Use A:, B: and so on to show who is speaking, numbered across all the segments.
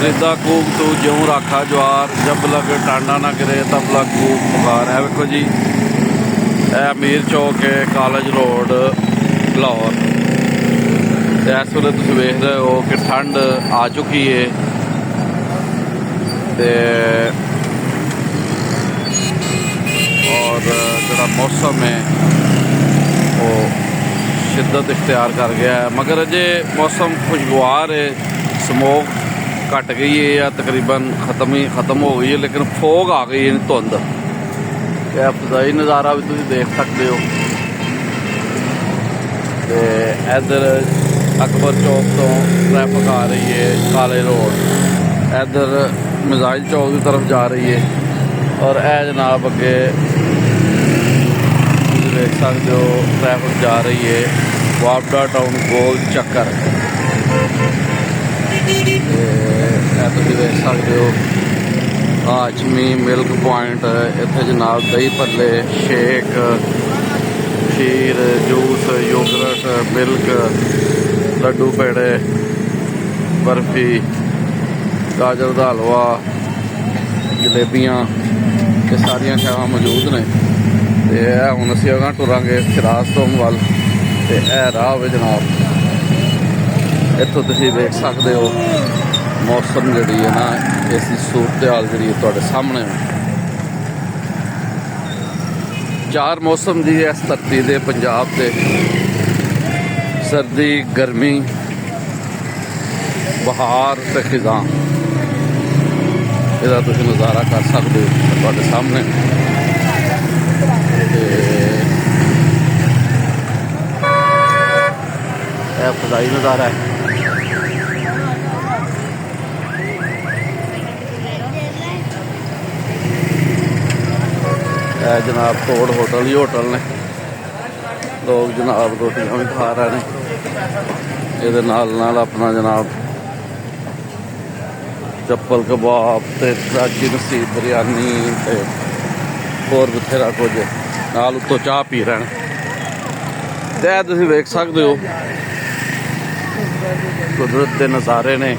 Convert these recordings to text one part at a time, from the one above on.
A: खरीदा कूक तू ज्यों राखा ज्वार, जब लग टांडा ना गिरे तब लग कूक पुकार। है वेखो जी, यह अमीर चौक है, कॉलेज रोड लाहौर। इस वेले तुसीं वेख रहे हो कि ठंड आ चुकी है और जो मौसम है वो शिद्दत इख्तियार कर गया है, मगर अजे मौसम खुशगवार है। स्मोक घट गई है या तकरीबन ख़त्म हो गई है, लेकिन फोग आ गई है, धुंध। यह फजाई नज़ारा भी तुम देख सकते हो। तो इधर अकबर चौक तो ट्रैफिक आ रही है काले रोड, इधर मिसाइल चौक की तरफ जा रही है, और यह जनाब अगे देख सकते हो ट्रैफिक जा रही है वापडा टाउन गोल चक्कर। तुम देख सकते हो हाशमी मिल्क पॉइंट, इतने जनाब दही भल्ले, शेक, खीर, जूस, योगरट, मिल्क, लड्डू पेड़े, बर्फी, गाजर का हलवा, जलेबियाँ, ये सारिया शावां मौजूद ने। तो हुण असीं अगां टुरांगे शिराज तोम वल, ते यह राह वे जनाब। इत्थों तुसीं देख सकते हो मौसम जिहड़ी है ना, इसकी सूरत हाल जिहड़ी तुहाडे सामने है। चार मौसम दी इस धरती दे पंजाब दे, सर्दी, गर्मी, बहार ते खिज़ां, इसका तुसीं नज़ारा कर सकते हो तुहाडे सामने। यह फजाई नज़ारा है। जनाब तोड़ होटल ही होटल ने, लोग जनाब रोटियां भी खा रहे हैं। ये नाल अपना जनाब चप्पल कबाब ते राजी नसीब बिरयानी ते होर बथेरा कुछ नाल उत्तों चाह पी रहे हैं। ते तुसीं वेख सकते हो कुदरत के नज़ारे ने।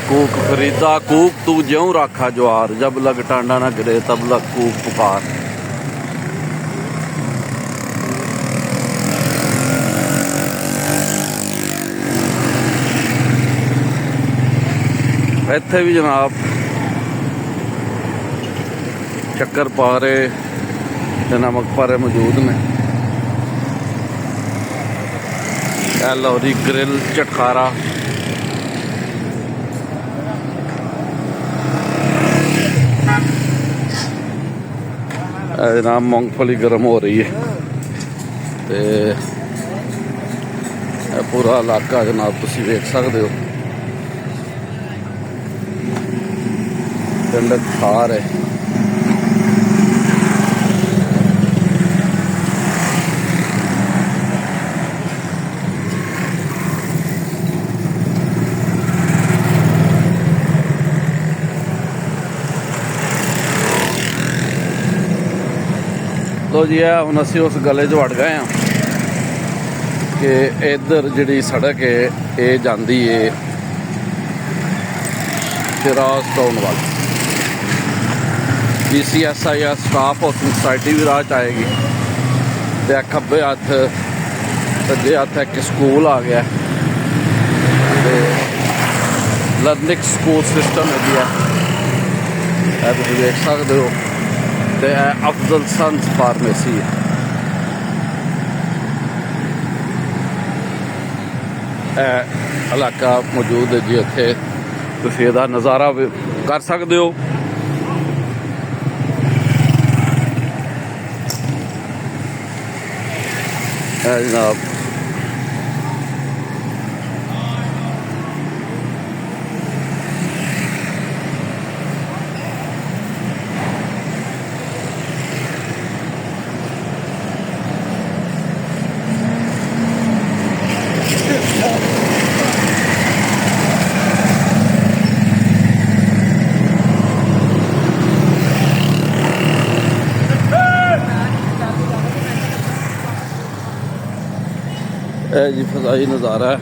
A: कूक खरीदा कूक तू ज्यों राखा ज्वार, जब लग टांडा ना गिरे तब लग कूक पुकार। इत्थे भी जनाब शक्कर पारे ते नमक पारे मौजूद ने। लाहौरी ग्रिल चटखारा, जनाब मूंगफली गर्म हो रही है। ते पूरा इलाका जनाब तुसीं वेख सकते हो ठंडक खार है। तो जी हुण असीं उस गले च वड़ गए हैं कि इधर जिहड़ी सड़क है ये जाती है शिराज टाउन वाल। BCSI या स्टाफ हाउसिंग सोसाइटी भी राह च आएगी। तो खब्बे हत्थ सज्जे हत्थ एक स्कूल आ गया, लर्निंग स्कूल सिस्टम है, तुम देख सकते हो। तो अफजल सन्स फार्मेसी है। इलाका मौजूद है जी, इत्थे तुसीं इहदा नज़ारा भी कर सकते हो। जनाब जी फजाई नज़ारा है।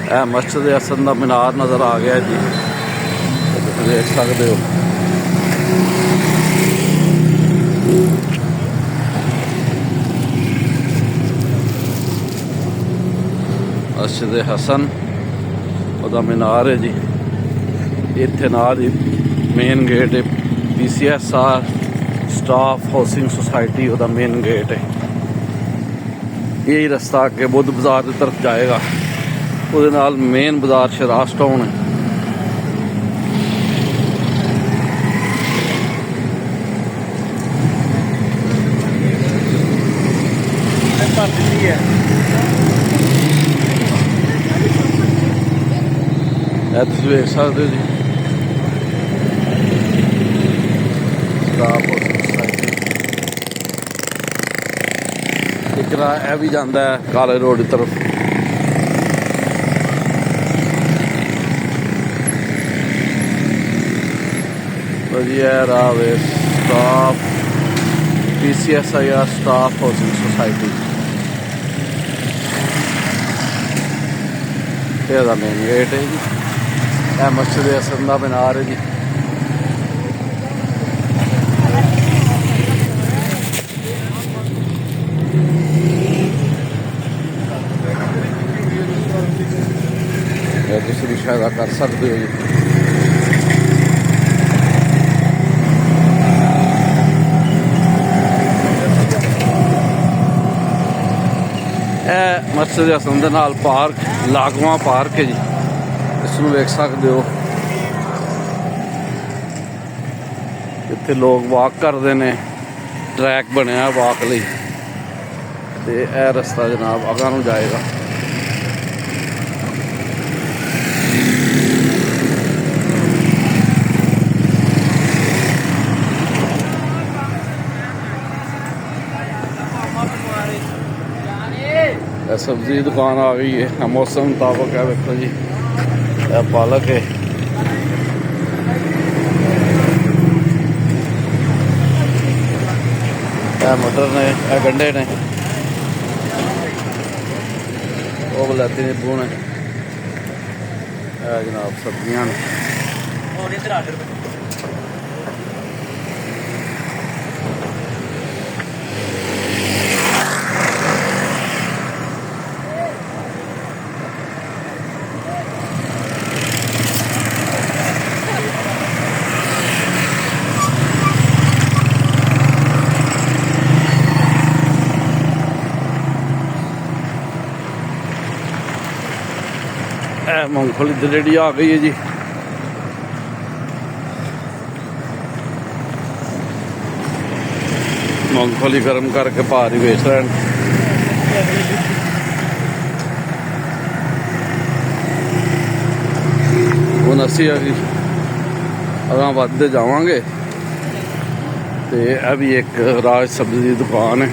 A: ਇਹ ਮਸਜਿਦ ਹਸਨ ਦਾ ਮੀਨਾਰ ਨਜ਼ਰ ਆ ਗਿਆ ਜੀ, ਤੁਸੀਂ ਦੇਖ ਸਕਦੇ ਹੋ। ਮਸਜਿਦ ਹਸਨ ਉਹਦਾ ਮੀਨਾਰ ਹੈ ਜੀ। ਇੱਥੇ ਨਾਲ ਹੀ ਮੇਨ ਗੇਟ ਹੈ, PCSR ਸਟਾਫ ਹਾਊਸਿੰਗ ਸੁਸਾਇਟੀ ਉਹਦਾ ਮੇਨ ਗੇਟ ਹੈ। ਇਹ ਰਸਤਾ ਅੱਗੇ ਬੁੱਧ ਬਾਜ਼ਾਰ ਦੀ ਤਰਫ ਜਾਏਗਾ, ਉਹਦੇ ਨਾਲ ਮੇਨ ਬਾਜ਼ਾਰ ਸ਼ਿਰਾਜ਼ ਟਾਊਨ ਹੈ। ਇਹ ਤੁਸੀਂ ਵੇਖ ਸਕਦੇ ਹੋ ਜੀ, ਸਟਾਫ ਹਾਊਸਿੰਗ ਸੁਸਾਇਟੀ। ਇੱਕ ਨਾ ਇਹ ਵੀ ਜਾਂਦਾ ਹੈ ਕਾਲੇ ਰੋਡ ਦੀ ਤਰਫ। ਵਧੀਆ ਰਾਹ ਵੇ staff PCSIR staff housing society. ਇਹਦਾ ਮੇਨ ਗੇਟ ਹੈ ਜੀ। ਇਹ ਮਸਜਿਦ ਹਸਨ ਦਾ ਮੀਨਾਰ ਹੈ ਜੀ। ਇਹ ਤੁਸੀਂ ਮੁਸ਼ਾਹਦਾ ਕਰ ਸਕਦੇ ਹੋ ਜੀ। ਇਹ ਮਸਜਿਦ ਹਸਨ ਦੇ ਨਾਲ ਪਾਰਕ, ਲਾਗਵਾਂ ਪਾਰਕ ਹੈ ਜੀ, ਇਸ ਨੂੰ ਵੇਖ ਸਕਦੇ ਹੋ। ਇੱਥੇ ਲੋਕ ਵਾਕ ਕਰਦੇ ਨੇ, ਟਰੈਕ ਬਣਿਆ ਵਾਕ ਲਈ, ਤੇ ਇਹ ਰਸਤਾ ਜਨਾਬ ਅਗਾਂਹ ਨੂੰ ਜਾਏਗਾ। सब्जी की दुकान आ गई है, मौसम मुताबिक है। देखो जी पालक है, मटर ने, गंढे ने, वो बलैती नींबू ने, जनाब सब्जियां ने। मूंगफली की रेडी आ गई है जी। मूंगफली गर्म करके भार ही बेच रहे हैं। ਹੁਣ ਅਸੀਂ ਅਗਾਂਹ ਵੱਧਦੇ ਜਾਵਾਂਗੇ ਤੇ ਇਹ ਵੀ ਇੱਕ ਰਾਜ ਸਬਜ਼ੀ ਦੀ ਦੁਕਾਨ ਹੈ।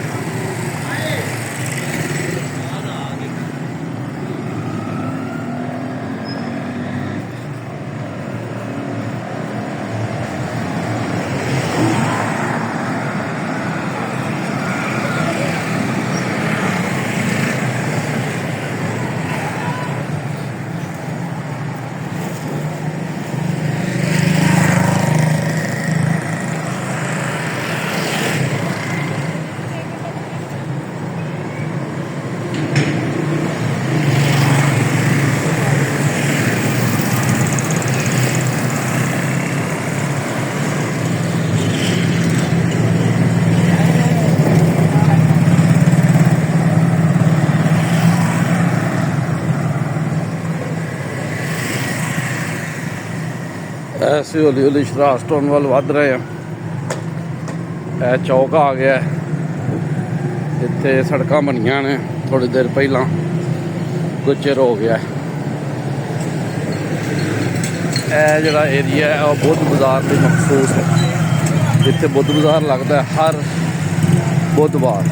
A: ऐसे हौली हौली शराज टाउन वाल वध रहे हैं। यह चौक आ गया, इत्थे सड़कां बनियां ने थोड़ी देर पहला, कुछ चिर हो गया। यह जिहड़ा एरिया है वह बुद्ध बाजार की मखसूस है। इत्थे बुद्ध बाजार लगता है हर बुधवार।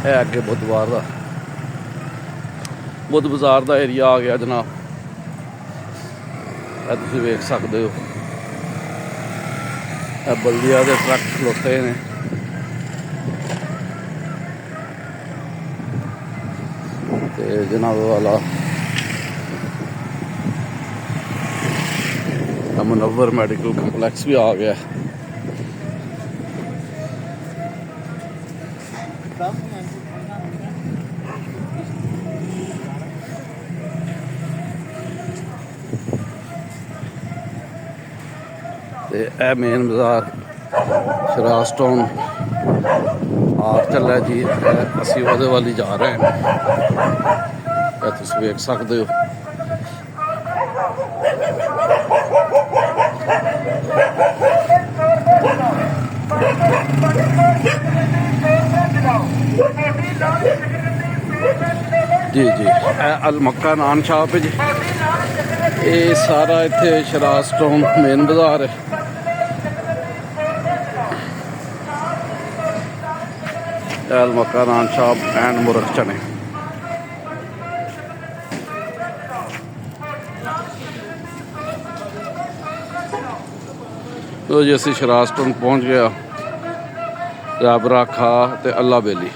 A: है अगे बुधवार का बुद्ध बाजार का एरिया आ गया जनाब। तुसीं वेख सकते हो बल्दिया के ट्रक खलोते ने। जनाब वाला मुनव्वर मेडिकल कंपलैक्स भी आ गया। ते ए मेन बाजार शरास्टोन आर चला जी, असी वो वाली जा रहे हैं, तुम वेख सकते हो। जी जी अल मक्का नान शॉप है जी, ये सारा इत्थे शरास्टोन मेन बाजार है। अल मक्का नान शॉप एंड मुरख चने। तो जी असी शरास्टोन पहुँच गया, रब राखा ते अल्लाह बेली।